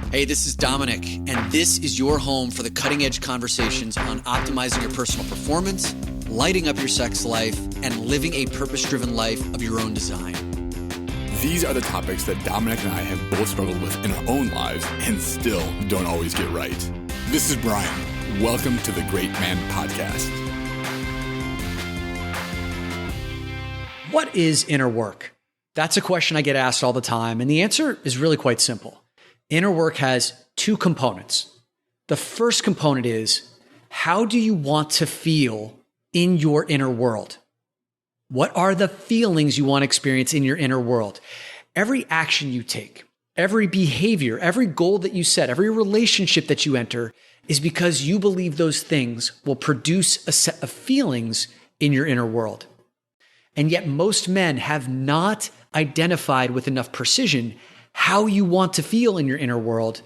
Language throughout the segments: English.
Hey, this is Dominic, and this is your home for the cutting-edge conversations on optimizing your personal performance, lighting up your sex life, and living a purpose-driven life of your own design. These are the topics that Dominic and I have both struggled with in our own lives and still don't always get right. This is Brian. Welcome to the Great Man Podcast. What is inner work? That's a question I get asked all the time, and the answer is really quite simple. Inner work has two components. The first component is, how do you want to feel in your inner world? What are the feelings you want to experience in your inner world? Every action you take, every behavior, every goal that you set, every relationship that you enter is because you believe those things will produce a set of feelings in your inner world. And yet most men have not identified with enough precision how you want to feel in your inner world,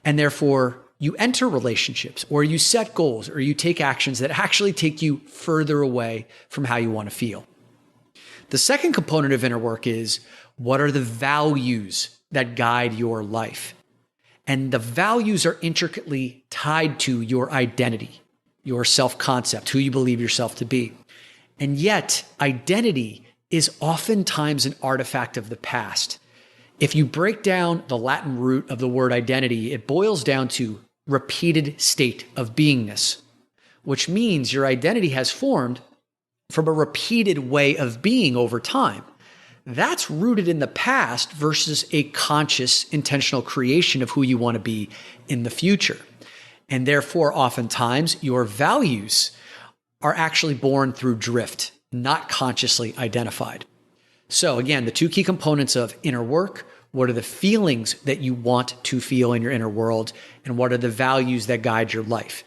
and therefore you enter relationships or you set goals or you take actions that actually take you further away from how you want to feel. The second component of inner work is, what are the values that guide your life? And the values are intricately tied to your identity, your self-concept, who you believe yourself to be. And yet identity is oftentimes an artifact of the past. If you break down the Latin root of the word identity, it boils down to repeated state of beingness, which means your identity has formed from a repeated way of being over time. That's rooted in the past versus a conscious, intentional creation of who you want to be in the future. And therefore, oftentimes, your values are actually born through drift, not consciously identified. So again, the two key components of inner work: what are the feelings that you want to feel in your inner world, and what are the values that guide your life?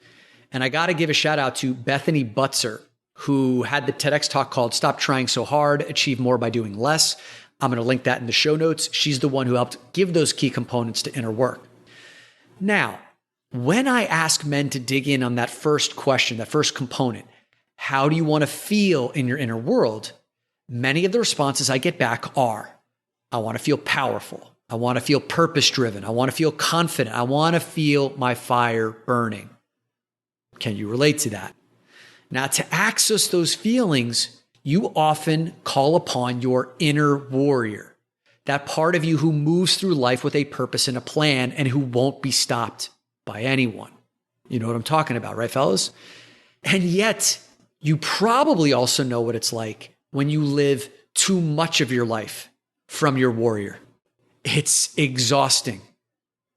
And I got to give a shout out to Bethany Butzer, who had the TEDx talk called Stop Trying So Hard, Achieve More by Doing Less. I'm going to link that in the show notes. She's the one who helped give those key components to inner work. Now, when I ask men to dig in on that first question, that first component, how do you want to feel in your inner world? Many of the responses I get back are, I want to feel powerful. I want to feel purpose-driven. I want to feel confident. I want to feel my fire burning. Can you relate to that? Now, to access those feelings, you often call upon your inner warrior, that part of you who moves through life with a purpose and a plan and who won't be stopped by anyone. You know what I'm talking about, right, fellas? And yet, you probably also know what it's like when you live too much of your life from your warrior. It's exhausting.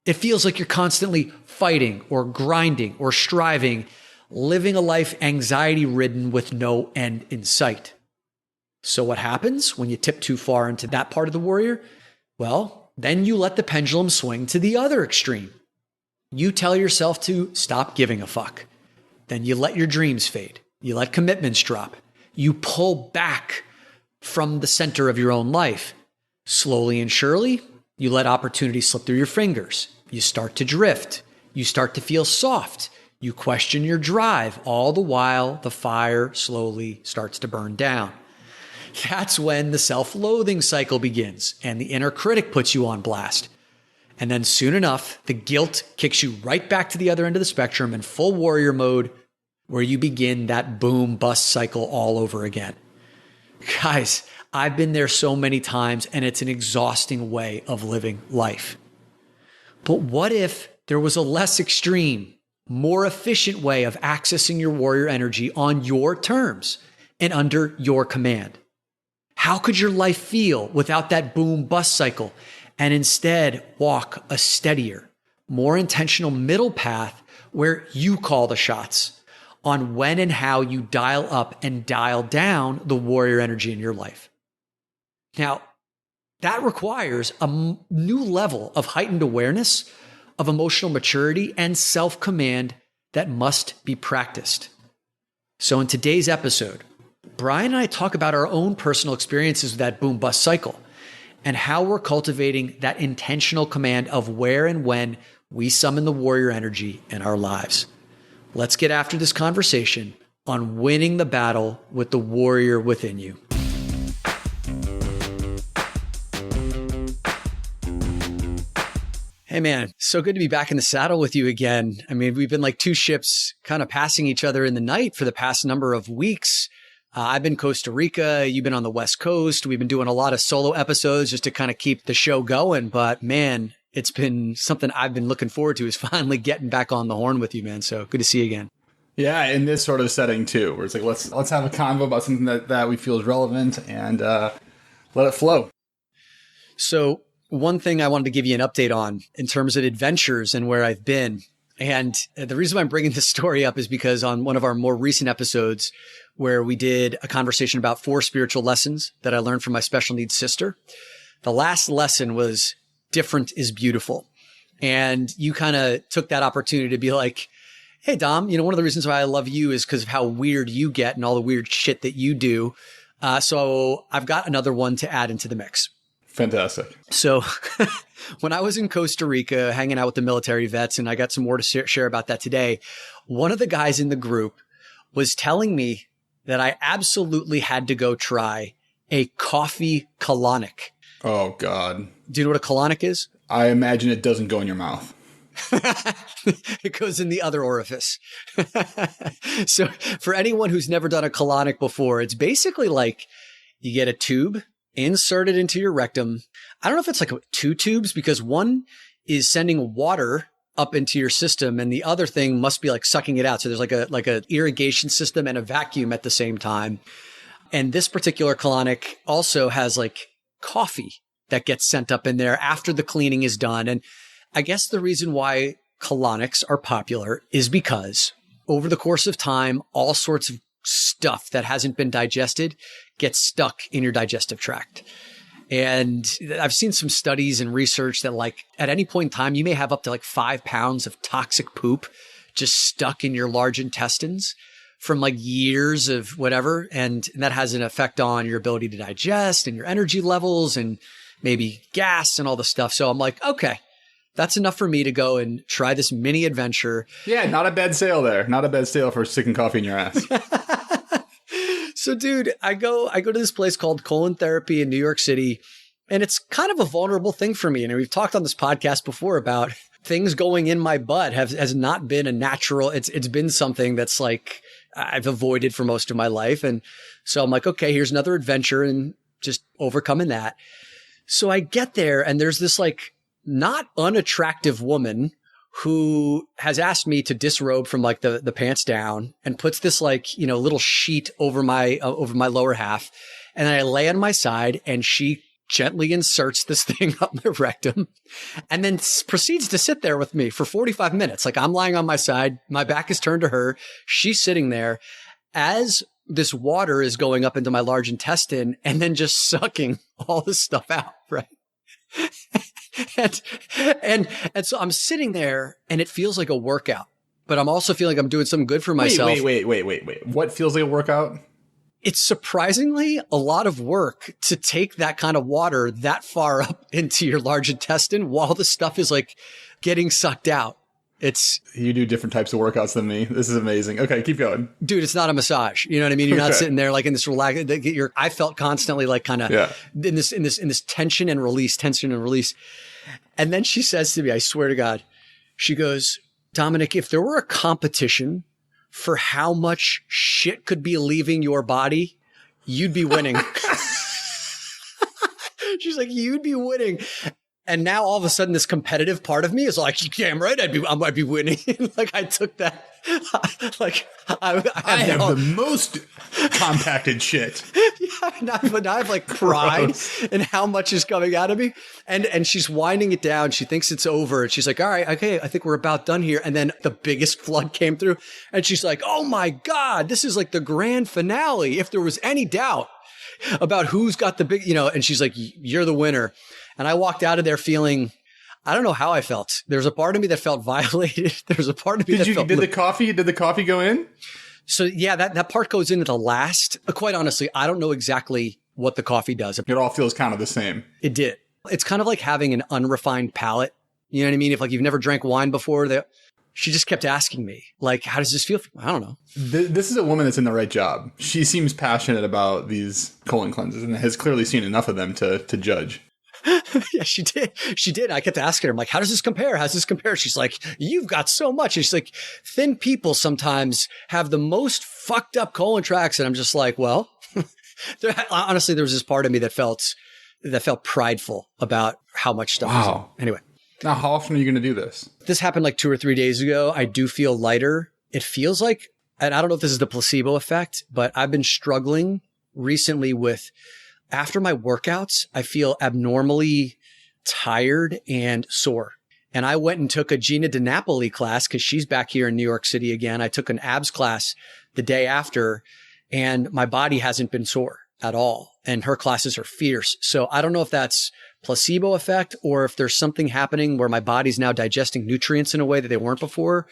It feels like you're constantly fighting or grinding or striving, living a life anxiety-ridden with no end in sight. So what happens when you tip too far into that part of the warrior? Well, then you let the pendulum swing to the other extreme. You tell yourself to stop giving a fuck. Then you let your dreams fade. You let commitments drop. You pull back from the center of your own life. Slowly and surely, you let opportunities slip through your fingers. You start to drift. You start to feel soft. You question your drive, all the while the fire slowly starts to burn down. That's when the self-loathing cycle begins and the inner critic puts you on blast. And then soon enough, the guilt kicks you right back to the other end of the spectrum in full warrior mode, where you begin that boom bust cycle all over again. Guys, I've been there so many times, and it's an exhausting way of living life. But what if there was a less extreme, more efficient way of accessing your warrior energy on your terms and under your command? How could your life feel without that boom bust cycle, and instead walk a steadier, more intentional middle path where you call the shots on when and how you dial up and dial down the warrior energy in your life? Now, that requires a new level of heightened awareness, of emotional maturity, and self-command that must be practiced. So in today's episode, Brian and I talk about our own personal experiences with that boom-bust cycle and how we're cultivating that intentional command of where and when we summon the warrior energy in our lives. Let's get after this conversation on winning the battle with the warrior within you. Hey man, so good to be back in the saddle with you again. I mean, we've been like two ships kind of passing each other in the night for the past number of weeks. I've been Costa Rica. You've been on the West Coast. We've been doing a lot of solo episodes just to kind of keep the show going. But man, it's been something I've been looking forward to, is finally getting back on the horn with you, man. So good to see you again. Yeah, in this sort of setting too, where it's like, let's have a convo about something that we feel is relevant and let it flow. So one thing I wanted to give you an update on in terms of adventures and where I've been. And the reason why I'm bringing this story up is because on one of our more recent episodes where we did a conversation about 4 spiritual lessons that I learned from my special needs sister, the last lesson was different is beautiful. And you kind of took that opportunity to be like, hey, Dom, you know, one of the reasons why I love you is because of how weird you get and all the weird shit that you do. So I've got another one to add into the mix. Fantastic. So when I was in Costa Rica hanging out with the military vets, and I got some more to share about that today, one of the guys in the group was telling me that I absolutely had to go try a coffee colonic. Oh, God. Do you know what a colonic is? I imagine it doesn't go in your mouth. It goes in the other orifice. So for anyone who's never done a colonic before, it's basically like you get a tube, insert it into your rectum. I don't know if it's like 2 tubes, because one is sending water up into your system and the other thing must be like sucking it out. So there's like a irrigation system and a vacuum at the same time. And this particular colonic also has like coffee that gets sent up in there after the cleaning is done. And I guess the reason why colonics are popular is because over the course of time, all sorts of stuff that hasn't been digested gets stuck in your digestive tract. And I've seen some studies and research that like at any point in time, you may have up to like 5 pounds of toxic poop just stuck in your large intestines from like years of whatever. And that has an effect on your ability to digest and your energy levels and maybe gas and all the stuff. So I'm like, okay, that's enough for me to go and try this mini adventure. Yeah, not a bad sale there. Not a bad sale for sticking coffee in your ass. So dude, I go to this place called Colon Therapy in New York City, and it's kind of a vulnerable thing for me. And we've talked on this podcast before about things going in my butt has not been a natural, it's been something that's like I've avoided for most of my life. And so I'm like, okay, here's another adventure and just overcoming that. So I get there and there's this like not unattractive woman who has asked me to disrobe from like the pants down and puts this like, you know, little sheet over my lower half. And then I lay on my side and she gently inserts this thing up my rectum and then proceeds to sit there with me for 45 minutes. Like I'm lying on my side. My back is turned to her. She's sitting there as this water is going up into my large intestine and then just sucking all this stuff out. Right. And so I'm sitting there and it feels like a workout, but I'm also feeling like I'm doing something good for myself. Wait. What feels like a workout? It's surprisingly a lot of work to take that kind of water that far up into your large intestine while the stuff is like getting sucked out. You do different types of workouts than me. This is amazing. Okay, keep going. Dude, it's not a massage. You know what I mean? You're not sitting there like in this relax. I felt constantly like kind of in this tension and release. And then she says to me, I swear to God, she goes, Dominic, if there were a competition for how much shit could be leaving your body, you'd be winning. She's like, you'd be winning. And now all of a sudden this competitive part of me is like, damn right, I might be winning. Like I took that, like I have the most compacted shit. Yeah, but now I have like pride in how much is coming out of me. And she's winding it down. She thinks it's over. And she's like, all right, okay, I think we're about done here. And then the biggest flood came through. And she's like, oh my God, this is like the grand finale. If there was any doubt about who's got the big, you know, and she's like, you're the winner. And I walked out of there feeling, I don't know how I felt. There's a part of me that felt violated. There's a part of me that felt... Did the coffee go in? So yeah, that part goes into the last. Quite honestly, I don't know exactly what the coffee does. It all feels kind of the same. It did. It's kind of like having an unrefined palate. You know what I mean? If like you've never drank wine before, she just kept asking me, like, how does this feel? I don't know. This is a woman that's in the right job. She seems passionate about these colon cleanses and has clearly seen enough of them to judge. Yeah, she did. She did. I kept asking her, I'm like, how does this compare? How's this compare? She's like, you've got so much. And she's like, thin people sometimes have the most fucked up colon tracts. And I'm just like, well, honestly, there was this part of me that felt prideful about how much stuff was in. Anyway. Now, how often are you going to do this? This happened like 2 or 3 days ago. I do feel lighter. It feels like, and I don't know if this is the placebo effect, but I've been struggling recently with, after my workouts, I feel abnormally tired and sore. And I went and took a Gina DiNapoli class because she's back here in New York City again. I took an abs class the day after, and my body hasn't been sore at all. And her classes are fierce. So I don't know if that's placebo effect or if there's something happening where my body's now digesting nutrients in a way that they weren't before.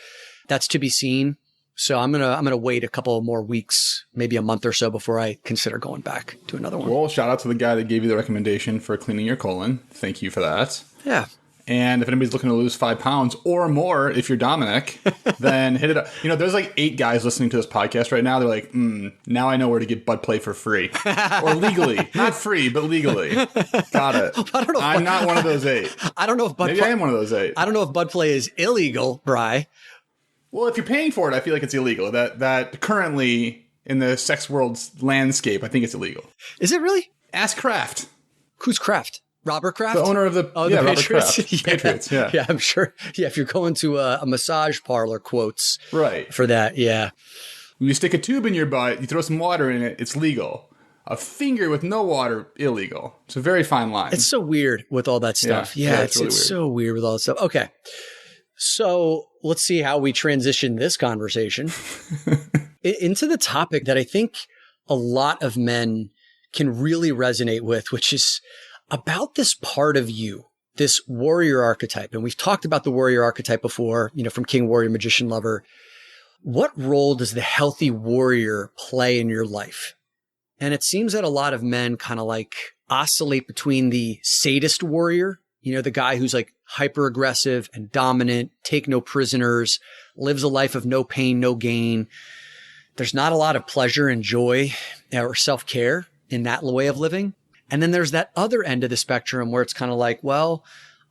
That's to be seen. So I'm going to wait a couple of more weeks, maybe a month or so before I consider going back to another one. Well, shout out to the guy that gave you the recommendation for cleaning your colon. Thank you for that. Yeah. And if anybody's looking to lose 5 pounds or more, if you're Dominic, then hit it up. You know, there's like 8 guys listening to this podcast right now. They're like, now I know where to get butt play for free. Or legally. Not free, but legally. Got it. I don't know. I'm not one of those 8. I don't know if Maybe I am one of those 8. I don't know if butt play is illegal, Bri. Well, if you're paying for it, I feel like it's illegal. That currently in the sex world's landscape, I think it's illegal. Is it really? Ask Kraft. Who's Kraft? Robert Kraft? The owner of the, the Robert Patriots. Kraft. Patriots, yeah. Yeah, I'm sure. Yeah, if you're going to a massage parlor, quotes right for that, yeah. When you stick a tube in your butt, you throw some water in it, it's legal. A finger with no water, illegal. It's a very fine line. It's so weird with all that stuff. Yeah, it's really weird. So weird with all that stuff. Okay. So let's see how we transition this conversation into the topic that I think a lot of men can really resonate with, which is about this part of you, this warrior archetype. And we've talked about the warrior archetype before, from King, Warrior, Magician, Lover. What role does the healthy warrior play in your life? And it seems that a lot of men kind of like oscillate between the sadist warrior, the guy who's like hyper aggressive and dominant, take no prisoners, lives a life of no pain, no gain. There's not a lot of pleasure and joy or self-care in that way of living. And then there's that other end of the spectrum where it's kind of like, well,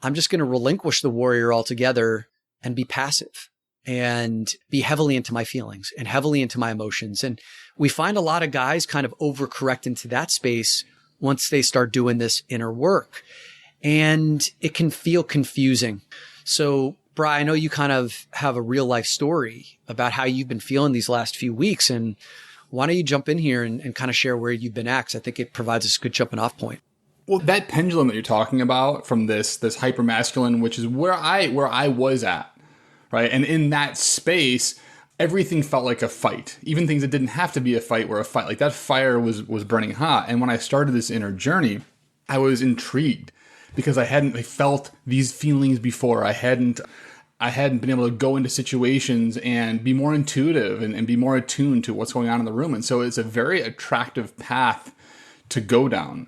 I'm just going to relinquish the warrior altogether and be passive and be heavily into my feelings and heavily into my emotions. And we find a lot of guys kind of overcorrect into that space once they start doing this inner work. And it can feel confusing. So, Bri, I know you kind of have a real life story about how you've been feeling these last few weeks. And why don't you jump in here and kind of share where you've been at? 'Cause I think it provides us a good jumping off point. Well, that pendulum that you're talking about from this hyper masculine, which is where I was at, right? And in that space, everything felt like a fight. Even things that didn't have to be a fight were a fight. Like that fire was burning hot. And when I started this inner journey, I was intrigued because I felt these feelings before. I hadn't been able to go into situations and be more intuitive and be more attuned to what's going on in the room. And so it's a very attractive path to go down.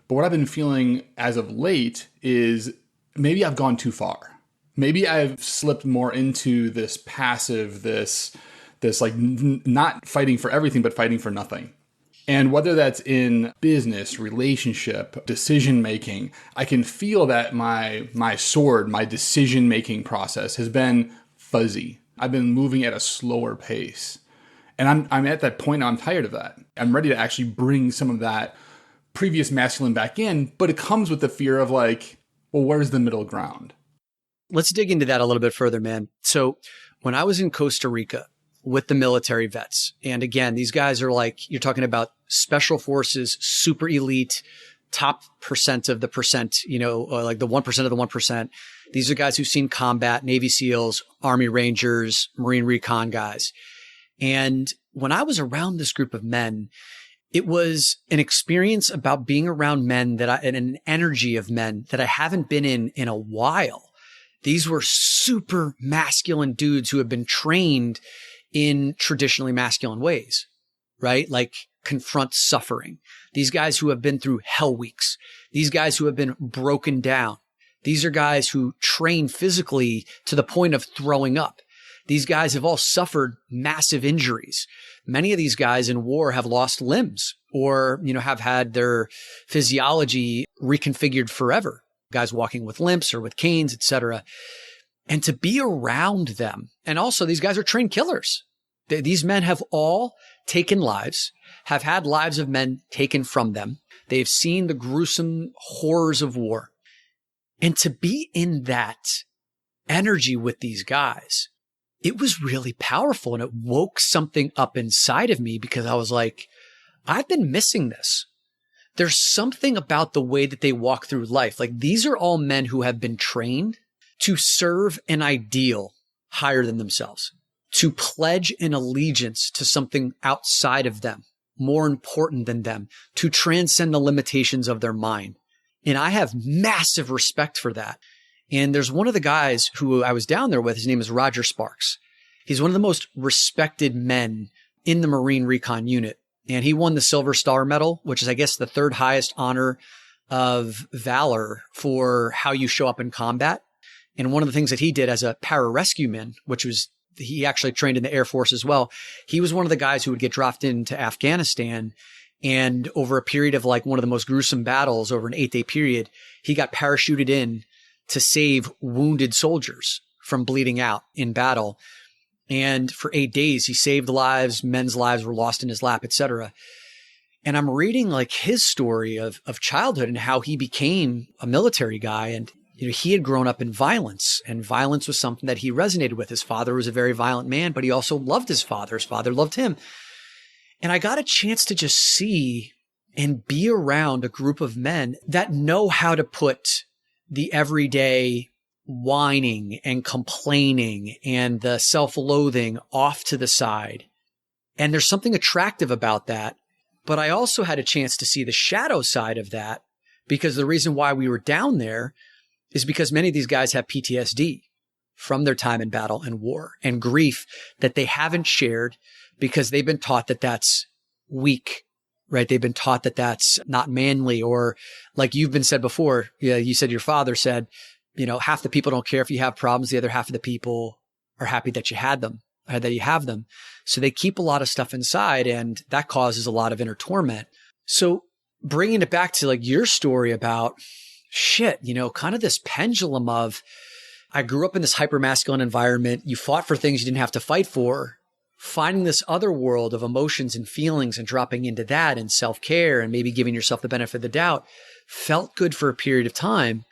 But what I've been feeling as of late is maybe I've gone too far. Maybe I've slipped more into this passive, this like not fighting for everything, but fighting for nothing. And whether that's in business, relationship, decision-making, I can feel that my sword, my decision-making process has been fuzzy. I've been moving at a slower pace. And I'm at that point now, I'm tired of that. I'm ready to actually bring some of that previous masculine back in, but it comes with the fear of like, well, where's the middle ground? Let's dig into that a little bit further, man. So when I was in Costa Rica with the military vets, and again, these guys are like, you're talking about special forces, super elite, top percent of the percent, like the 1% of the 1%. These are guys who've seen combat, Navy SEALs, Army Rangers, Marine Recon guys. And when I was around this group of men, it was an experience about being around men and an energy of men that I haven't been in a while. These were super masculine dudes who have been trained in traditionally masculine ways, right? Like confront suffering. These guys who have been through hell weeks. These guys who have been broken down. These are guys who train physically to the point of throwing up. These guys have all suffered massive injuries. Many of these guys in war have lost limbs or, have had their physiology reconfigured forever. Guys walking with limps or with canes, etc. And to be around them. And also these guys are trained killers. These men have all taken lives, have had lives of men taken from them. They've seen the gruesome horrors of war. And to be in that energy with these guys, it was really powerful, and it woke something up inside of me because I was like, I've been missing this. There's something about the way that they walk through life. Like, these are all men who have been trained to serve an ideal higher than themselves, to pledge an allegiance to something outside of them, more important than them, to transcend the limitations of their mind. And I have massive respect for that. And there's one of the guys who I was down there with. His name is Roger Sparks. He's one of the most respected men in the Marine Recon Unit. And he won the Silver Star Medal, which is, I guess, the third highest honor of valor for how you show up in combat. And one of the things that he did as a pararescue man, which was, he actually trained in the Air Force as well. He was one of the guys who would get dropped into Afghanistan. And over a period of like one of the most gruesome battles over an 8-day period, he got parachuted in to save wounded soldiers from bleeding out in battle. And for 8 days, he saved lives, men's lives were lost in his lap, etc. And I'm reading like his story of childhood and how he became a military guy. And, he had grown up in violence, and violence was something that he resonated with. His father was a very violent man, but he also loved his father. His father loved him. And I got a chance to just see and be around a group of men that know how to put the everyday whining and complaining and the self-loathing off to the side. And there's something attractive about that. But I also had a chance to see the shadow side of that, because the reason why we were down there is because many of these guys have PTSD from their time in battle and war and grief that they haven't shared because they've been taught that that's weak, right? They've been taught that that's not manly, or like you've been said before. Yeah, you said your father said, half the people don't care if you have problems. The other half of the people are happy that you had them, or that you have them. So they keep a lot of stuff inside, and that causes a lot of inner torment. So bringing it back to like your story about kind of this pendulum of, I grew up in this hypermasculine environment. You fought for things you didn't have to fight for. Finding this other world of emotions and feelings and dropping into that and self-care and maybe giving yourself the benefit of the doubt felt good for a period of time.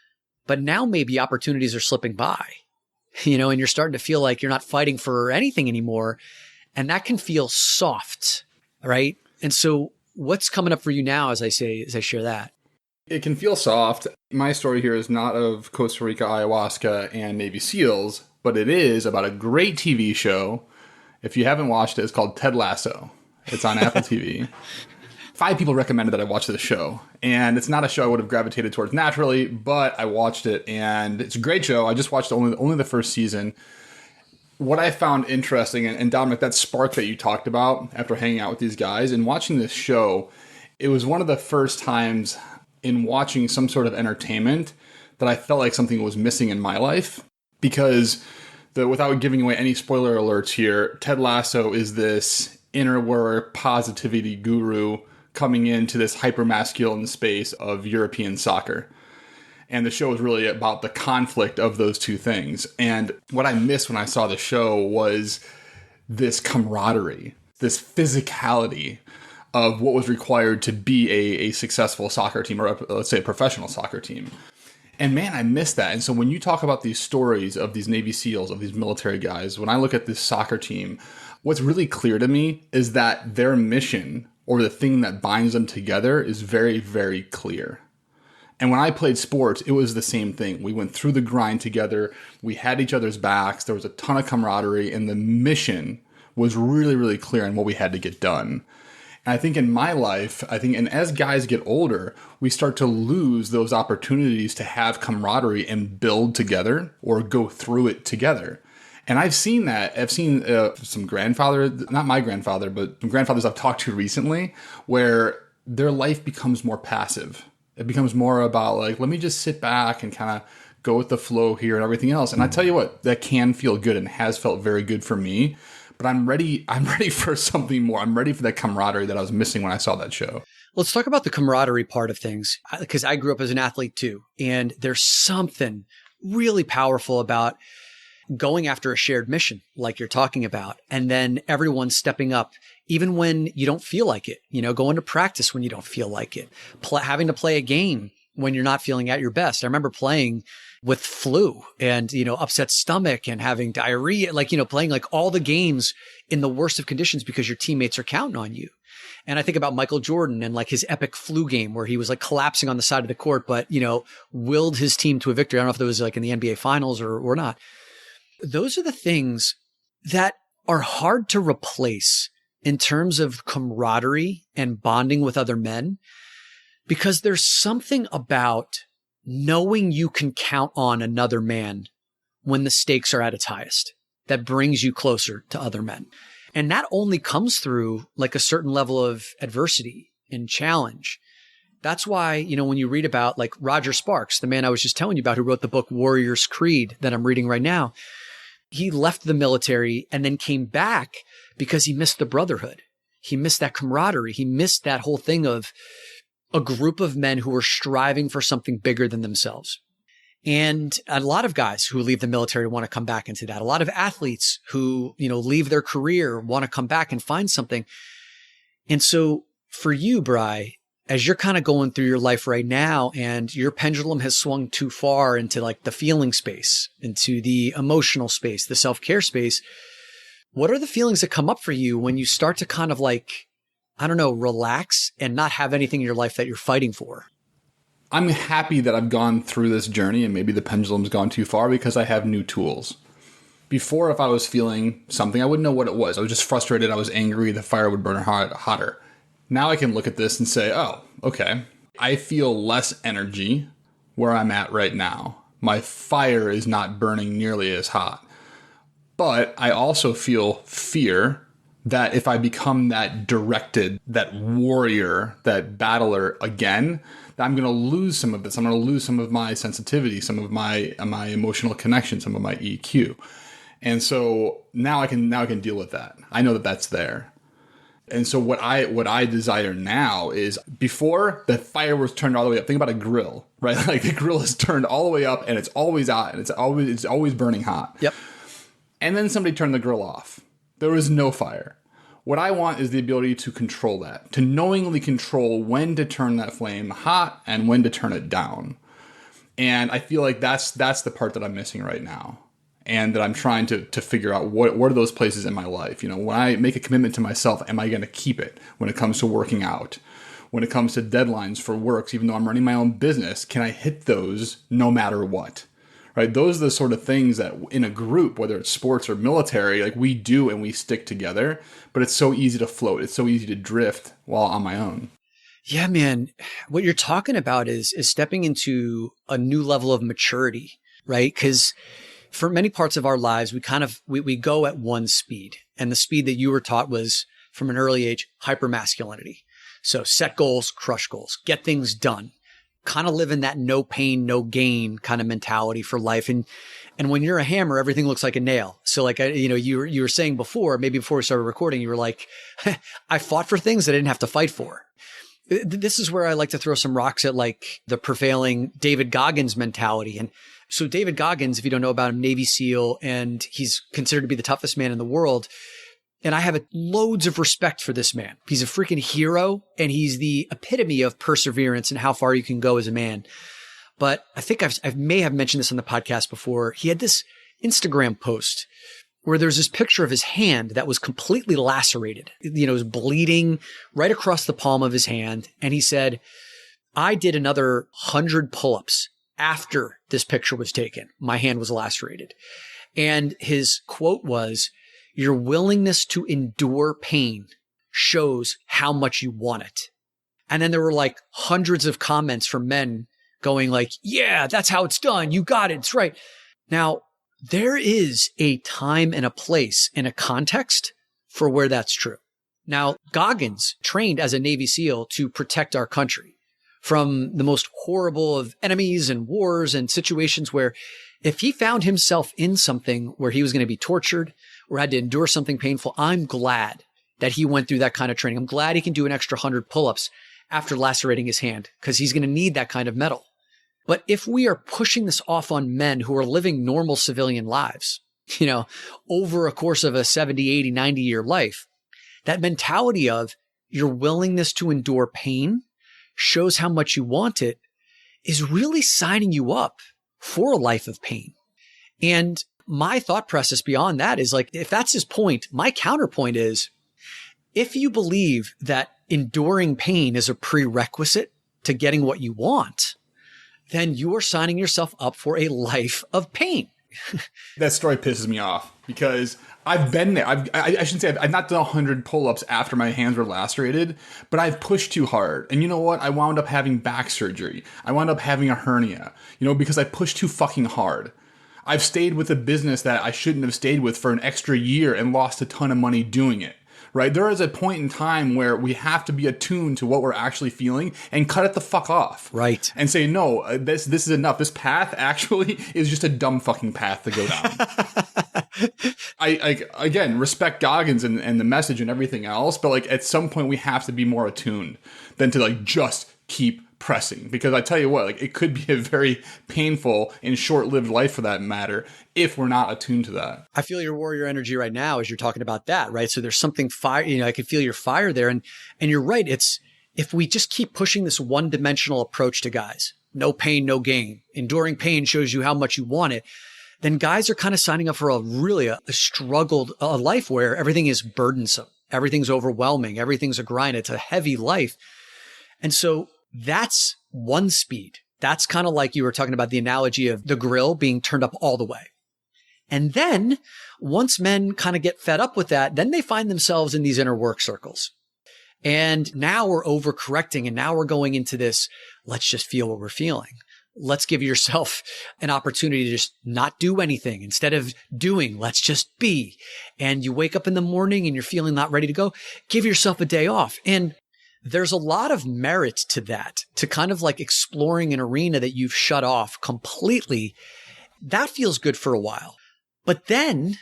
But now maybe opportunities are slipping by, and you're starting to feel like you're not fighting for anything anymore. And that can feel soft, right? And so what's coming up for you now as I share that? It can feel soft. My story here is not of Costa Rica ayahuasca and Navy SEALs, but it is about a great TV show. If you haven't watched it, it's called Ted Lasso. It's on Apple TV. 5 people recommended that I watch this show, and it's not a show I would have gravitated towards naturally, but I watched it, and it's a great show. I just watched only the first season. What I found interesting, and Dominic, that spark that you talked about after hanging out with these guys and watching this show, it was one of the first times in watching some sort of entertainment that I felt like something was missing in my life, because without giving away any spoiler alerts here, Ted Lasso is this inner work positivity guru coming into this hyper-masculine space of European soccer. And the show is really about the conflict of those two things. And what I missed when I saw the show was this camaraderie, this physicality of what was required to be a successful soccer team, or let's say a professional soccer team. And man, I miss that. And so when you talk about these stories of these Navy SEALs, of these military guys, when I look at this soccer team, what's really clear to me is that their mission, or the thing that binds them together, is very, very clear. And when I played sports, it was the same thing. We went through the grind together. We had each other's backs. There was a ton of camaraderie, and the mission was really, really clear on what we had to get done. And I think in my life, and as guys get older, we start to lose those opportunities to have camaraderie and build together or go through it together. And I've seen that. I've seen some grandfathers, not my grandfather, but some grandfathers I've talked to recently, where their life becomes more passive. It becomes more about like, let me just sit back and kind of go with the flow here and everything else. And I tell you what, that can feel good and has felt very good for me. But I'm ready for something more. I'm ready for that camaraderie that I was missing when I saw that show. Let's talk about the camaraderie part of things, because I grew up as an athlete too. And there's something really powerful about going after a shared mission like you're talking about, and then everyone stepping up, even when you don't feel like it, going to practice when you don't feel like it, having to play a game when you're not feeling at your best. I remember playing with flu and, upset stomach and having diarrhea, playing like all the games in the worst of conditions because your teammates are counting on you. And I think about Michael Jordan and like his epic flu game where he was like collapsing on the side of the court, but, willed his team to a victory. I don't know if it was like in the NBA finals or not. Those are the things that are hard to replace in terms of camaraderie and bonding with other men, because there's something about knowing you can count on another man when the stakes are at its highest that brings you closer to other men. And that only comes through like a certain level of adversity and challenge. That's why, when you read about like Roger Sparks, the man I was just telling you about who wrote the book Warrior's Creed that I'm reading right now, he left the military and then came back because he missed the brotherhood. He missed that camaraderie. He missed that whole thing of a group of men who were striving for something bigger than themselves. And a lot of guys who leave the military want to come back into that. A lot of athletes who, leave their career want to come back and find something. And so for you, Bri, as you're kind of going through your life right now and your pendulum has swung too far into like the feeling space, into the emotional space, the self-care space, what are the feelings that come up for you when you start to kind of like, relax and not have anything in your life that you're fighting for? I'm happy that I've gone through this journey and maybe the pendulum's gone too far because I have new tools. Before, if I was feeling something, I wouldn't know what it was. I was just frustrated. I was angry. The fire would burn hotter. Now I can look at this and say, oh, okay. I feel less energy where I'm at right now. My fire is not burning nearly as hot. But I also feel fear that if I become that directed, that warrior, that battler again, that I'm going to lose some of this. I'm going to lose some of my sensitivity, some of my emotional connection, some of my EQ. And so now I can deal with that. I know that that's there. And so what I desire now is, before the fire was turned all the way up, think about a grill, right? Like the grill is turned all the way up and it's always out and it's always burning hot. Yep. And then somebody turned the grill off. There was no fire. What I want is the ability to control that, to knowingly control when to turn that flame hot and when to turn it down. And I feel like that's the part that I'm missing right now. And that I'm trying to figure out what are those places in my life. When I make a commitment to myself, am I going to keep it when it comes to working out? When it comes to deadlines for works, even though I'm running my own business, can I hit those no matter what? Right? Those are the sort of things that in a group, whether it's sports or military, like we do and we stick together, but it's so easy to float. It's so easy to drift while on my own. Yeah, man. What you're talking about is stepping into a new level of maturity, right? Because for many parts of our lives, we go at one speed, and the speed that you were taught was from an early age, hypermasculinity. So set goals, crush goals, get things done, kind of live in that no pain, no gain kind of mentality for life. And when you're a hammer, everything looks like a nail. So like, you were saying before, maybe before we started recording, you were like, I fought for things that I didn't have to fight for. This is where I like to throw some rocks at like the prevailing David Goggins mentality. And so David Goggins, if you don't know about him, Navy SEAL, and he's considered to be the toughest man in the world. And I have loads of respect for this man. He's a freaking hero, and he's the epitome of perseverance and how far you can go as a man. But I think I may have mentioned this on the podcast before. He had this Instagram post where there's this picture of his hand that was completely lacerated. It was bleeding right across the palm of his hand. And he said, I did another 100 pull-ups after this picture was taken. My hand was lacerated. And his quote was, your willingness to endure pain shows how much you want it. And then there were like hundreds of comments from men going like, yeah, that's how it's done. You got it. It's right. Now, there is a time and a place and a context for where that's true. Now, Goggins trained as a Navy SEAL to protect our country from the most horrible of enemies and wars and situations where if he found himself in something where he was going to be tortured or had to endure something painful, I'm glad that he went through that kind of training. I'm glad he can do an extra 100 pull-ups after lacerating his hand because he's going to need that kind of metal. But if we are pushing this off on men who are living normal civilian lives, over a course of a 70, 80, 90-year life, that mentality of your willingness to endure pain shows how much you want it is really signing you up for a life of pain. And my thought process beyond that is like, if that's his point, my counterpoint is, if you believe that enduring pain is a prerequisite to getting what you want, then you are signing yourself up for a life of pain. That story pisses me off because I've been there. I shouldn't say I've not done 100 pull-ups after my hands were lacerated, but I've pushed too hard. And you know what? I wound up having back surgery. I wound up having a hernia, because I pushed too fucking hard. I've stayed with a business that I shouldn't have stayed with for an extra year and lost a ton of money doing it. Right? There is a point in time where we have to be attuned to what we're actually feeling and cut it the fuck off. Right. And say, no, this is enough. This path actually is just a dumb fucking path to go down. I again, respect Goggins and the message and everything else, but at some point we have to be more attuned than to just keep pressing, because I tell you what, it could be a very painful and short-lived life for that matter if we're not attuned to that. I feel your warrior energy right now as you're talking about that, right? So there's something fire, I can feel your fire there. And you're right. It's, if we just keep pushing this one-dimensional approach to guys, no pain, no gain, enduring pain shows you how much you want it, then guys are kind of signing up for a struggled life where everything is burdensome. Everything's overwhelming. Everything's a grind. It's a heavy life. And so that's one speed. That's kind of like you were talking about the analogy of the grill being turned up all the way. And then once men kind of get fed up with that, then they find themselves in these inner work circles. And now we're overcorrecting, and now we're going into this, let's just feel what we're feeling. Let's give yourself an opportunity to just not do anything. Instead of doing, let's just be. And you wake up in the morning and you're feeling not ready to go. Give yourself a day off. And there's a lot of merit to that, to kind of exploring an arena that you've shut off completely. That feels good for a while. But then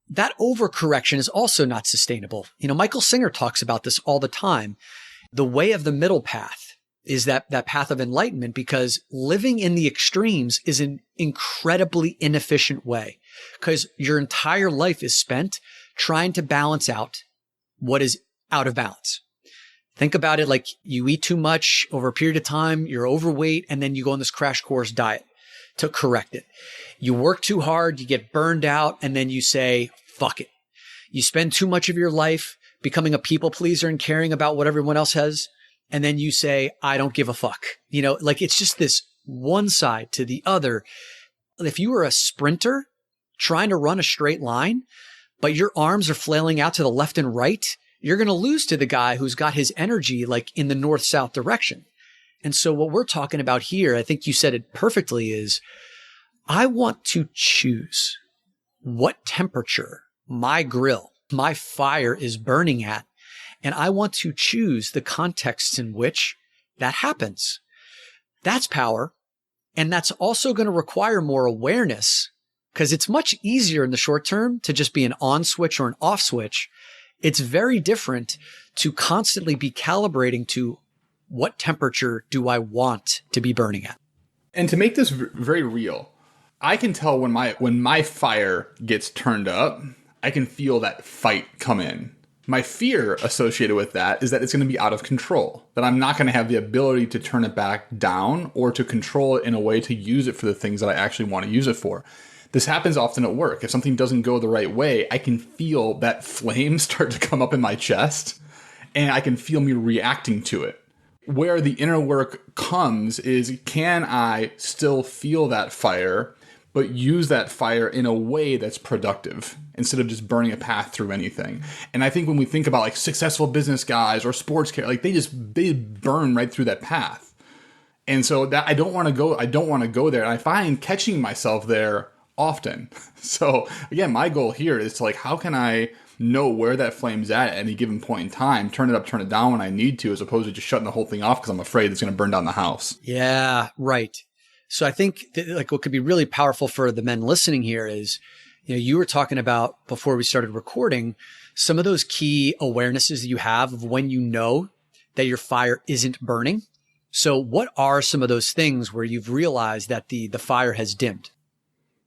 that overcorrection is also not sustainable. Michael Singer talks about this all the time. The way of the middle path is that path of enlightenment, because living in the extremes is an incredibly inefficient way, because your entire life is spent trying to balance out what is out of balance. Think about it like you eat too much over a period of time, you're overweight, and then you go on this crash course diet to correct it. You work too hard, you get burned out, and then you say, fuck it. You spend too much of your life becoming a people pleaser and caring about what everyone else has, and then you say, I don't give a fuck. It's just this one side to the other. If you were a sprinter trying to run a straight line, but your arms are flailing out to the left and right, you're going to lose to the guy who's got his energy in the north-south direction. And so what we're talking about here, I think you said it perfectly, is I want to choose what temperature my grill, my fire is burning at. And I want to choose the contexts in which that happens. That's power. And that's also going to require more awareness, because it's much easier in the short term to just be an on switch or an off switch. It's very different to constantly be calibrating to what temperature do I want to be burning at. And to make this very real, I can tell when my fire gets turned up, I can feel that fight come in. My fear associated with that is that it's going to be out of control, that I'm not going to have the ability to turn it back down or to control it in a way to use it for the things that I actually want to use it for. This happens often at work. If something doesn't go the right way, I can feel that flame start to come up in my chest, and I can feel me reacting to it. Where the inner work comes is, can I still feel that fire, but use that fire in a way that's productive instead of just burning a path through anything? And I think when we think about successful business guys or sports guys, they burn right through that path. And so that I don't want to go there. And I find catching myself there often. So again, my goal here is to how can I know where that flame's at any given point in time, turn it up, turn it down when I need to, as opposed to just shutting the whole thing off because I'm afraid it's going to burn down the house. Yeah, right. So I think like what could be really powerful for the men listening here is, you were talking about before we started recording, some of those key awarenesses that you have of when you know that your fire isn't burning. So what are some of those things where you've realized that the fire has dimmed?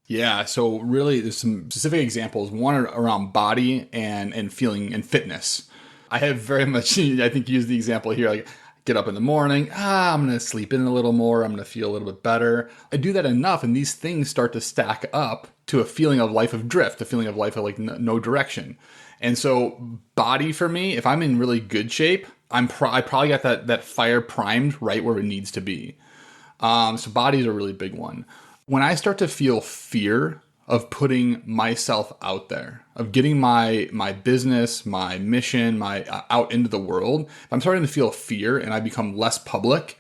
Yeah, so really there's some specific examples. One around body and feeling and fitness. I have very much, I think, used the example here, like get up in the morning, I'm going to sleep in a little more, I'm going to feel a little bit better. I do that enough and these things start to stack up to a feeling of life of drift, a feeling of life of like no direction. And so body for me, if I'm in really good shape, I probably got that fire primed right where it needs to be. So body is a really big one. When I start to feel fear of putting myself out there, of getting my business, my mission, out into the world, if I'm starting to feel fear and I become less public,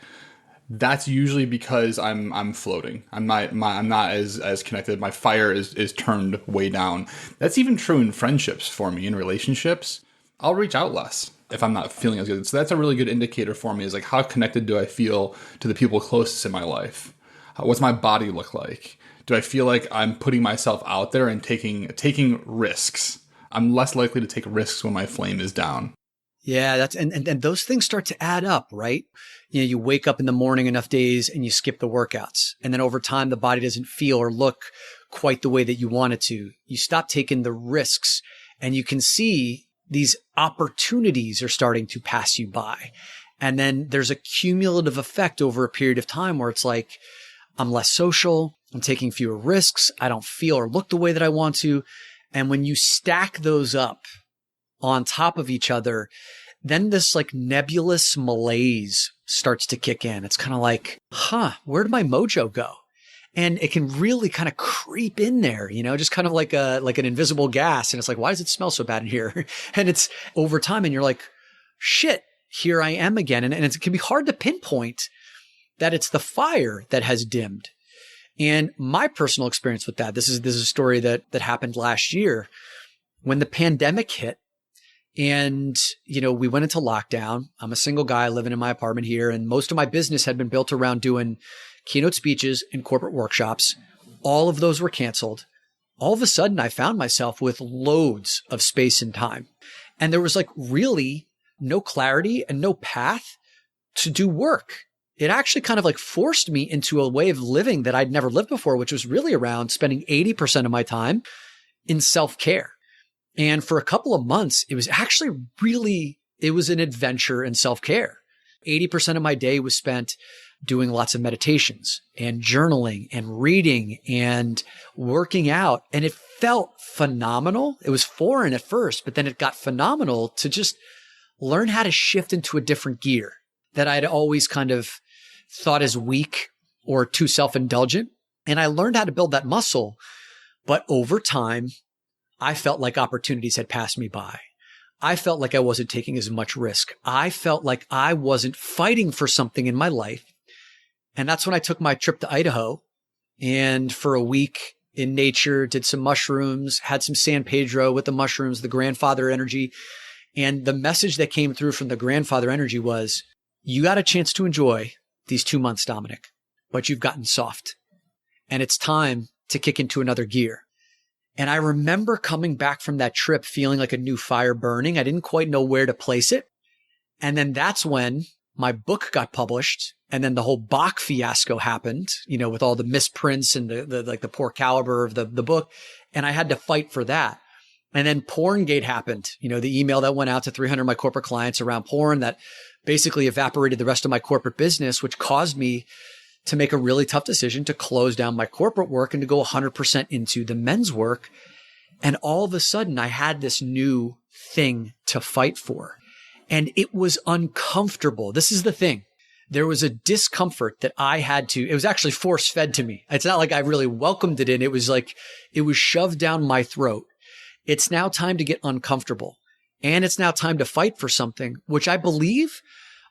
that's usually because I'm floating. I'm not as connected. My fire is turned way down. That's even true in friendships for me, in relationships. I'll reach out less if I'm not feeling as good. So that's a really good indicator for me, is like, how connected do I feel to the people closest in my life? What's my body look like? Do I feel like I'm putting myself out there and taking risks? I'm less likely to take risks when my flame is down. Yeah, that's and those things start to add up, right? You wake up in the morning enough days and you skip the workouts. And then over time, the body doesn't feel or look quite the way that you want it to. You stop taking the risks and you can see these opportunities are starting to pass you by. And then there's a cumulative effect over a period of time where it's like, I'm less social, I'm taking fewer risks, I don't feel or look the way that I want to. And when you stack those up on top of each other, then this like nebulous malaise starts to kick in. It's kind of like, where did my mojo go? And it can really kind of creep in there, just kind of like an invisible gas. And it's like, why does it smell so bad in here? And it's over time and you're like, shit, here I am again. And it can be hard to pinpoint that it's the fire that has dimmed. And my personal experience with that, this is a story that happened last year when the pandemic hit. And, we went into lockdown. I'm a single guy living in my apartment here. And most of my business had been built around doing keynote speeches and corporate workshops. All of those were canceled. All of a sudden, I found myself with loads of space and time. And there was like really no clarity and no path to do work. It actually kind of like forced me into a way of living that I'd never lived before, which was really around spending 80% of my time in self-care. And for a couple of months, it was actually it was an adventure in self-care. 80% of my day was spent doing lots of meditations and journaling and reading and working out. And it felt phenomenal. It was foreign at first, but then it got phenomenal to just learn how to shift into a different gear that I'd always kind of thought as weak or too self-indulgent. And I learned how to build that muscle. But over time, I felt like opportunities had passed me by. I felt like I wasn't taking as much risk. I felt like I wasn't fighting for something in my life. And that's when I took my trip to Idaho and for a week in nature, did some mushrooms, had some San Pedro with the mushrooms, the grandfather energy. And the message that came through from the grandfather energy was, you got a chance to enjoy these 2 months, Dominic, but you've gotten soft and it's time to kick into another gear. And I remember coming back from that trip feeling like a new fire burning. I didn't quite know where to place it. And then that's when my book got published. And then the whole Bach fiasco happened, with all the misprints and the poor caliber of the book. And I had to fight for that. And then Porngate happened, the email that went out to 300 of my corporate clients around porn that basically evaporated the rest of my corporate business, which caused me to make a really tough decision to close down my corporate work and to go 100% into the men's work. And all of a sudden I had this new thing to fight for. And it was uncomfortable. This is the thing. There was a discomfort that I had to, it was actually force fed to me. It's not like I really welcomed it in. It was like, it was shoved down my throat. It's now time to get uncomfortable. And it's now time to fight for something, which I believe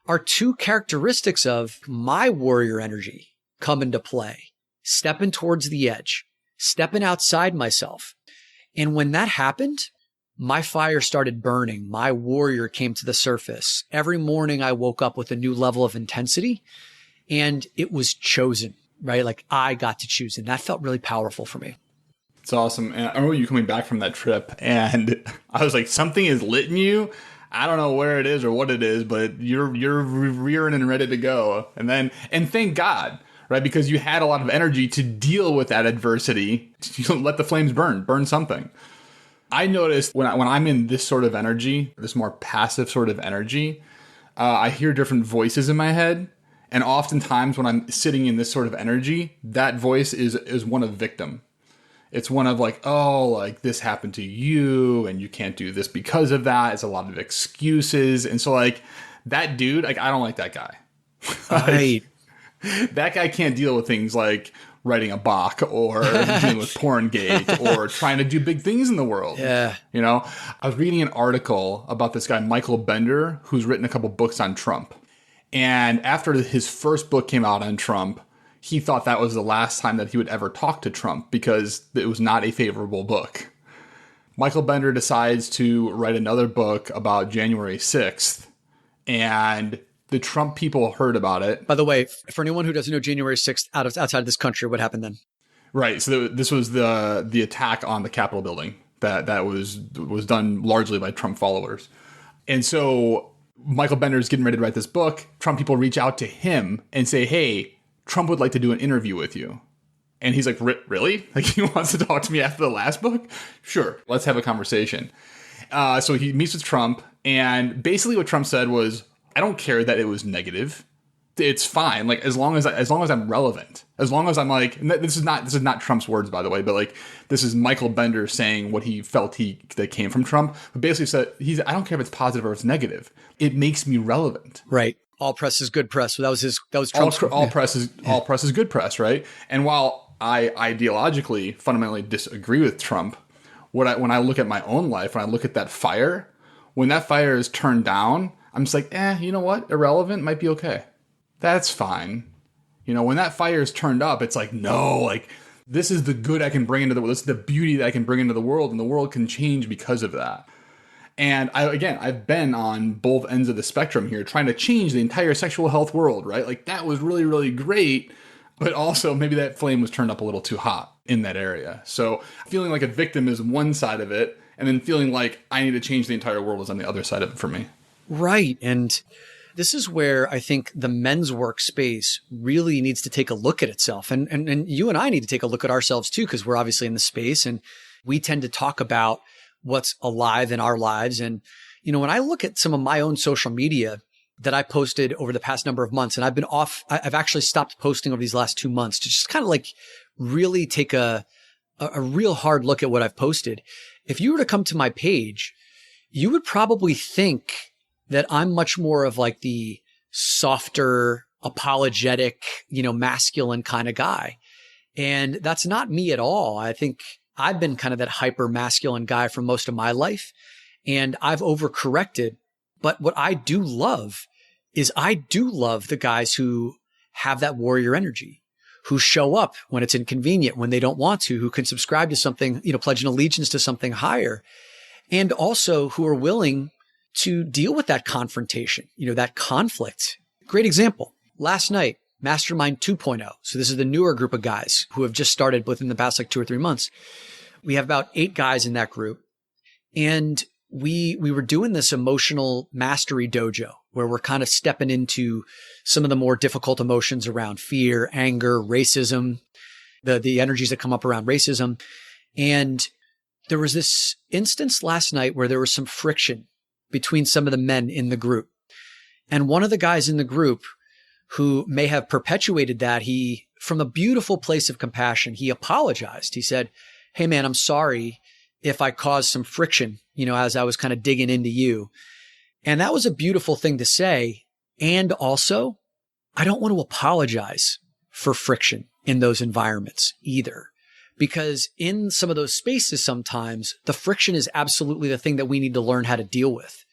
are two characteristics of my warrior energy come into play. Stepping towards the edge, stepping outside myself. And when that happened, my fire started burning. My warrior came to the surface. Every morning I woke up with a new level of intensity, and it was chosen, right? Like I got to choose. And that felt really powerful for me. It's awesome. And I remember you coming back from that trip, and I was like, something is lit in you. I don't know where it is or what it is, but you're rearing and ready to go. And thank God, right? Because you had a lot of energy to deal with that adversity. You let the flames burn something. I noticed when I'm in this sort of energy, this more passive sort of energy, I hear different voices in my head. And oftentimes when I'm sitting in this sort of energy, that voice is one of victim. It's one of like, oh, like this happened to you and you can't do this because of that. It's a lot of excuses. And so like that dude, like, I don't like that guy. Right. That guy can't deal with things like writing a Bach or dealing with Porngate or trying to do big things in the world. Yeah. You know, I was reading an article about this guy, Michael Bender, who's written a couple books on Trump. And after his first book came out on Trump, he thought that was the last time that he would ever talk to Trump because it was not a favorable book. Michael Bender decides to write another book about January 6th, and the Trump people heard about it. By the way, for anyone who doesn't know January 6th outside of this country, what happened then? Right. So this was the attack on the Capitol building that was done largely by Trump followers. And so Michael Bender is getting ready to write this book. Trump people reach out to him and say, hey, Trump would like to do an interview with you. And he's like, really? Like he wants to talk to me after the last book? Sure. Let's have a conversation. So he meets with Trump. And basically what Trump said was, I don't care that it was negative. It's fine. Like as long as I'm relevant, as long as I'm like, and this is not Trump's words, by the way, but like this is Michael Bender saying what he felt that came from Trump. But basically said, I don't care if it's positive or it's negative. It makes me relevant. Right. All press is good press. So that was Trump's. All press is good press, right? And while I ideologically fundamentally disagree with Trump, when I look at my own life, when I look at that fire, when that fire is turned down, I'm just like, you know what? Irrelevant might be okay. That's fine. You know, when that fire is turned up, it's like, no, like this is the good I can bring into the world. This is the beauty that I can bring into the world, and the world can change because of that. And I've been on both ends of the spectrum here, trying to change the entire sexual health world, right? Like that was really, really great. But also maybe that flame was turned up a little too hot in that area. So feeling like a victim is one side of it. And then feeling like I need to change the entire world is on the other side of it for me. Right. And this is where I think the men's workspace really needs to take a look at itself. And you and I need to take a look at ourselves too, because we're obviously in the space and we tend to talk about what's alive in our lives. And, you know, when I look at some of my own social media that I posted over the past number of months, and I've actually stopped posting over these last 2 months to just kind of like really take a real hard look at what I've posted. If you were to come to my page, you would probably think that I'm much more of like the softer, apologetic, you know, masculine kind of guy. And that's not me at all. I think I've been kind of that hyper masculine guy for most of my life, and I've overcorrected. But what I do love is I do love the guys who have that warrior energy, who show up when it's inconvenient, when they don't want to, who can subscribe to something, you know, pledge an allegiance to something higher, and also who are willing to deal with that confrontation, you know, that conflict. Great example. Last night, Mastermind 2.0. So this is the newer group of guys who have just started within the past like 2 or 3 months. We have about 8 guys in that group. And we were doing this emotional mastery dojo where we're kind of stepping into some of the more difficult emotions around fear, anger, racism, the energies that come up around racism. And there was this instance last night where there was some friction between some of the men in the group. And one of the guys in the group who may have perpetuated that, he, from a beautiful place of compassion, he apologized. He said, hey man, I'm sorry if I caused some friction, you know, as I was kind of digging into you. And that was a beautiful thing to say. And also, I don't want to apologize for friction in those environments either, because in some of those spaces, sometimes the friction is absolutely the thing that we need to learn how to deal with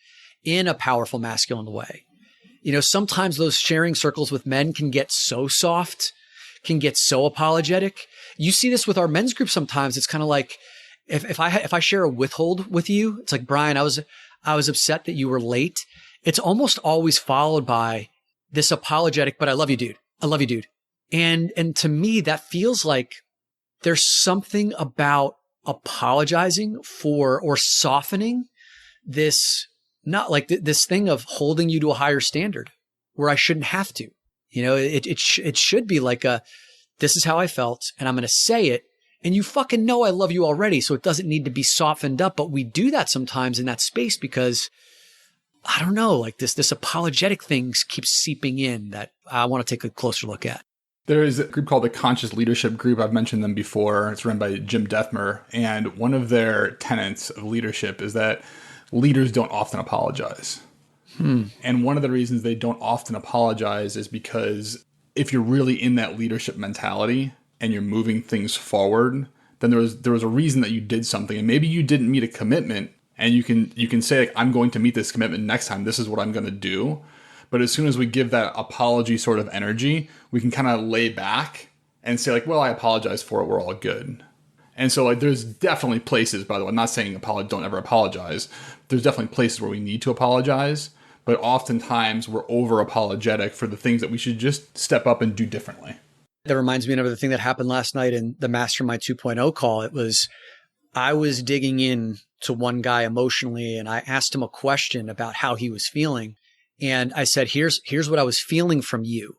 in a powerful masculine way. You know, sometimes those sharing circles with men can get so soft, can get so apologetic. You see this with our men's group sometimes. It's kind of like, if I share a withhold with you, it's like, Brian, I was upset that you were late. It's almost always followed by this apologetic, but I love you, dude. I love you, dude. And to me, that feels like there's something about apologizing for or softening this, not like this thing of holding you to a higher standard where I shouldn't have to. You know, it should be like this is how I felt and I'm going to say it. And you fucking know I love you already. So it doesn't need to be softened up. But we do that sometimes in that space because I don't know, like this apologetic thing keeps seeping in that I want to take a closer look at. There is a group called the Conscious Leadership Group. I've mentioned them before. It's run by Jim Dethmer. And one of their tenets of leadership is that leaders don't often apologize. And one of the reasons they don't often apologize is because if you're really in that leadership mentality and you're moving things forward, then there was a reason that you did something. And maybe you didn't meet a commitment. And you can say, like, I'm going to meet this commitment next time. This is what I'm going to do. But as soon as we give that apology sort of energy, we can kind of lay back and say, like, well, I apologize for it. We're all good. And so, like, there's definitely places, by the way, I'm not saying don't ever apologize. There's definitely places where we need to apologize. But oftentimes we're over apologetic for the things that we should just step up and do differently. That reminds me of another thing that happened last night in the Mastermind 2.0 call. I was digging in to one guy emotionally and I asked him a question about how he was feeling. And I said, here's what I was feeling from you.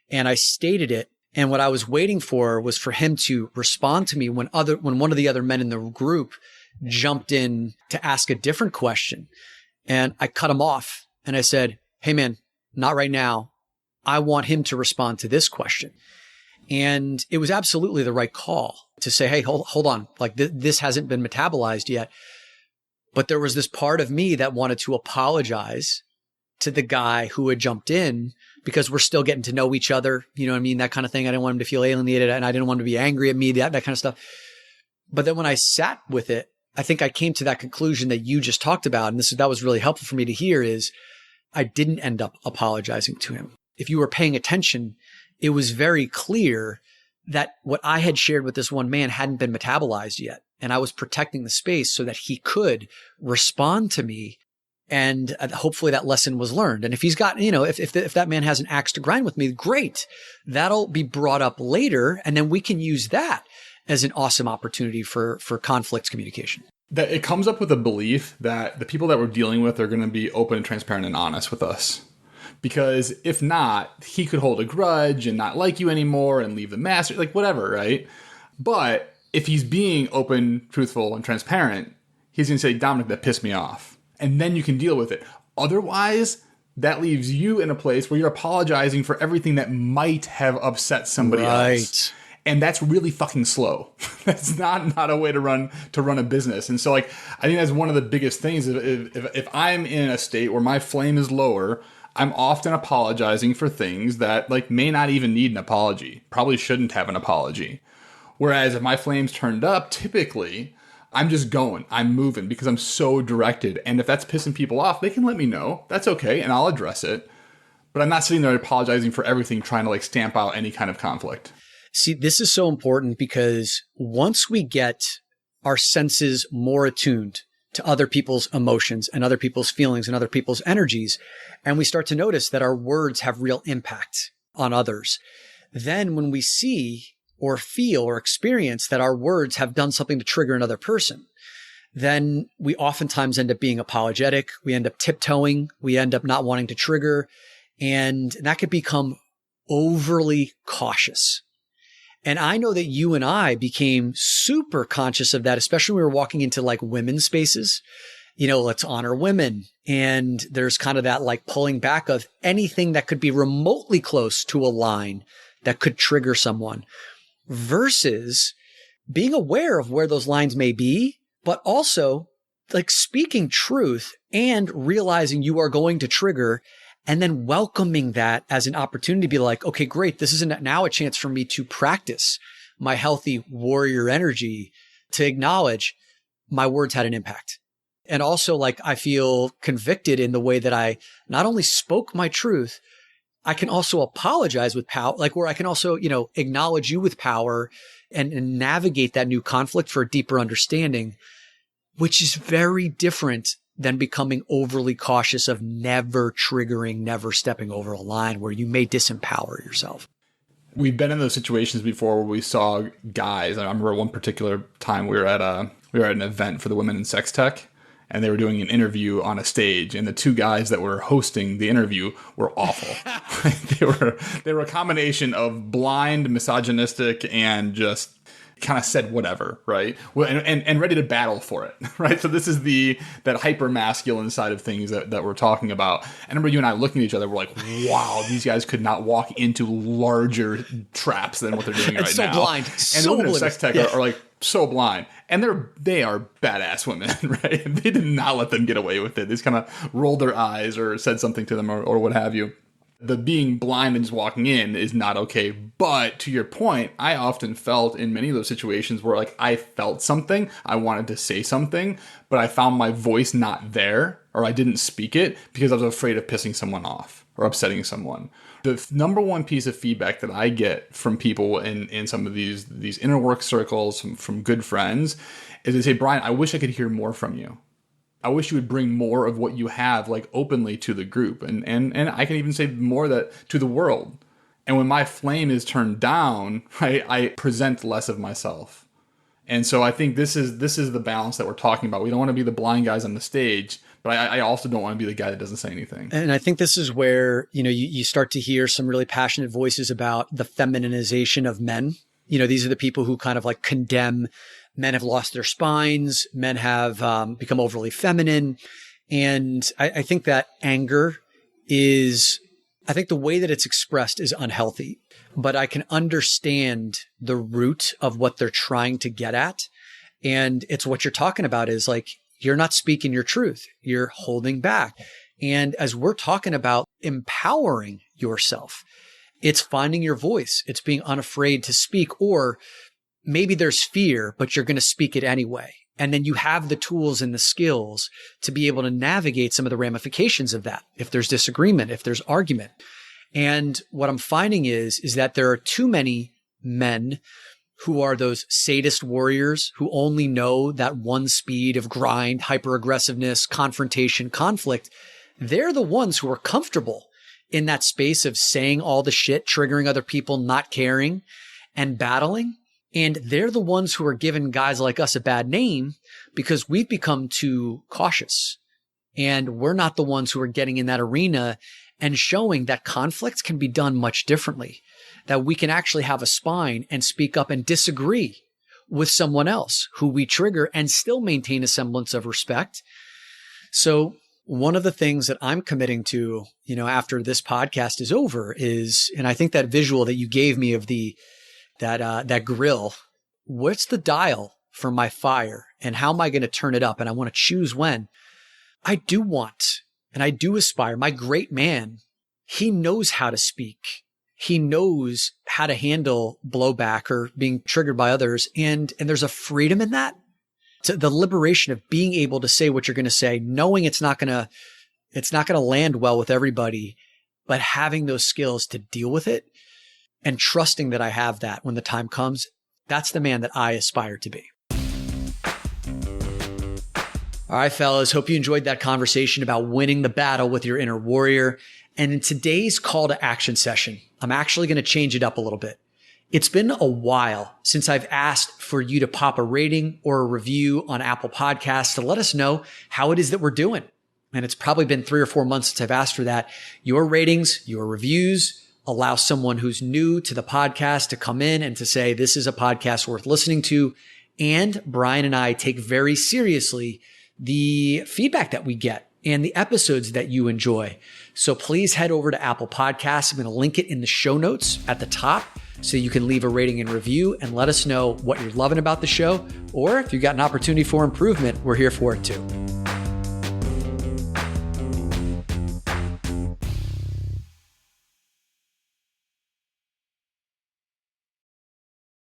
And I stated it. And what I was waiting for was for him to respond to me when one of the other men in the group jumped in to ask a different question. And I cut him off and I said, hey man, not right now. I want him to respond to this question. And it was absolutely the right call to say, hey, hold on. Like this hasn't been metabolized yet. But there was this part of me that wanted to apologize to the guy who had jumped in because we're still getting to know each other. You know what I mean? That kind of thing. I didn't want him to feel alienated and I didn't want him to be angry at me, that kind of stuff. But then when I sat with it, I think I came to that conclusion that you just talked about. And that was really helpful for me to hear is I didn't end up apologizing to him. If you were paying attention, it was very clear that what I had shared with this one man hadn't been metabolized yet. And I was protecting the space so that he could respond to me. And hopefully that lesson was learned. And if he's got, if that man has an axe to grind with me, great. That'll be brought up later. And then we can use that as an awesome opportunity for conflict communication. That it comes up with a belief that the people that we're dealing with are going to be open and transparent and honest with us. Because if not, he could hold a grudge and not like you anymore and leave the master, like whatever, right? But if he's being open, truthful, and transparent, he's going to say, Dominic, that pissed me off. And then you can deal with it. Otherwise, that leaves you in a place where you're apologizing for everything that might have upset somebody else. And that's really fucking slow. That's not a way to run a business. And so, like, I think that's one of the biggest things. If I'm in a state where my flame is lower, I'm often apologizing for things that, like, may not even need an apology. Probably shouldn't have an apology. Whereas if my flame's turned up, typically I'm just going. I'm moving because I'm so directed. And if that's pissing people off, they can let me know. That's okay, and I'll address it. But I'm not sitting there apologizing for everything, trying to, like, stamp out any kind of conflict. See, this is so important because once we get our senses more attuned to other people's emotions and other people's feelings and other people's energies, and we start to notice that our words have real impact on others, then when we see or feel or experience that our words have done something to trigger another person, then we oftentimes end up being apologetic. We end up tiptoeing. We end up not wanting to trigger. And that could become overly cautious. And I know that you and I became super conscious of that, especially when we were walking into like women's spaces. Let's honor women. And there's kind of that like pulling back of anything that could be remotely close to a line that could trigger someone, versus being aware of where those lines may be, but also like speaking truth and realizing you are going to trigger and then welcoming that as an opportunity to be like, okay, great. This is now a chance for me to practice my healthy warrior energy, to acknowledge my words had an impact. And also, like, I feel convicted in the way that I not only spoke my truth, I can also apologize with power, like where I can also, acknowledge you with power and navigate that new conflict for a deeper understanding, which is very different than becoming overly cautious of never triggering, never stepping over a line where you may disempower yourself. We've been in those situations before where we saw guys. I remember one particular time we were at an event for the women in sex tech, and they were doing an interview on a stage, and the two guys that were hosting the interview were awful. They were a combination of blind, misogynistic, and just kind of said whatever, right? Well, and ready to battle for it, right? So this is that hyper masculine side of things that we're talking about. And I remember you and I looking at each other, we're like, wow, these guys could not walk into larger traps than what they're doing right now. So blind. And so the women in sex tech are like so blind. And they are badass women, right? They did not let them get away with it. They just kind of rolled their eyes or said something to them or what have you. The being blind and just walking in is not okay. But to your point, I often felt in many of those situations where like I felt something, I wanted to say something, but I found my voice not there, or I didn't speak it because I was afraid of pissing someone off or upsetting someone. The number one piece of feedback that I get from people in some of these inner work circles from good friends is they say, Brian, I wish I could hear more from you. I wish you would bring more of what you have like openly to the group. And I can even say more that to the world. And when my flame is turned down, right, I present less of myself. And so I think this is the balance that we're talking about. We don't want to be the blind guys on the stage, but I also don't want to be the guy that doesn't say anything. And I think this is where, you start to hear some really passionate voices about the femininization of men. These are the people who kind of like condemn men have lost their spines. Men have become overly feminine. And I think that anger I think the way that it's expressed is unhealthy, but I can understand the root of what they're trying to get at. And it's what you're talking about is like, you're not speaking your truth. You're holding back. And as we're talking about empowering yourself, it's finding your voice. It's being unafraid to speak, or maybe there's fear, but you're going to speak it anyway. And then you have the tools and the skills to be able to navigate some of the ramifications of that. If there's disagreement, if there's argument. And what I'm finding is that there are too many men who are those sadist warriors who only know that one speed of grind, hyper-aggressiveness, confrontation, conflict. They're the ones who are comfortable in that space of saying all the shit, triggering other people, not caring, and battling. And they're the ones who are giving guys like us a bad name because we've become too cautious. And we're not the ones who are getting in that arena and showing that conflict can be done much differently, that we can actually have a spine and speak up and disagree with someone else who we trigger and still maintain a semblance of respect. So one of the things that I'm committing to, after this podcast is over is, and I think that visual that you gave me of that grill, what's the dial for my fire and how am I going to turn it up? And I want to choose when. I do want, and I do aspire, my great man, he knows how to speak. He knows how to handle blowback or being triggered by others. And there's a freedom in that. To the liberation of being able to say what you're going to say, knowing it's not going to land well with everybody, but having those skills to deal with it and trusting that I have that when the time comes. That's the man that I aspire to be. All right, fellas, hope you enjoyed that conversation about winning the battle with your inner warrior. And in today's call to action session, I'm actually going to change it up a little bit. It's been a while since I've asked for you to pop a rating or a review on Apple Podcasts to let us know how it is that we're doing. And it's probably been 3 or 4 months since I've asked for that. Your ratings, your reviews allow someone who's new to the podcast to come in and to say, this is a podcast worth listening to. And Brian and I take very seriously the feedback that we get and the episodes that you enjoy. So please head over to Apple Podcasts. I'm going to link it in the show notes at the top so you can leave a rating and review and let us know what you're loving about the show. Or if you've got an opportunity for improvement, we're here for it too.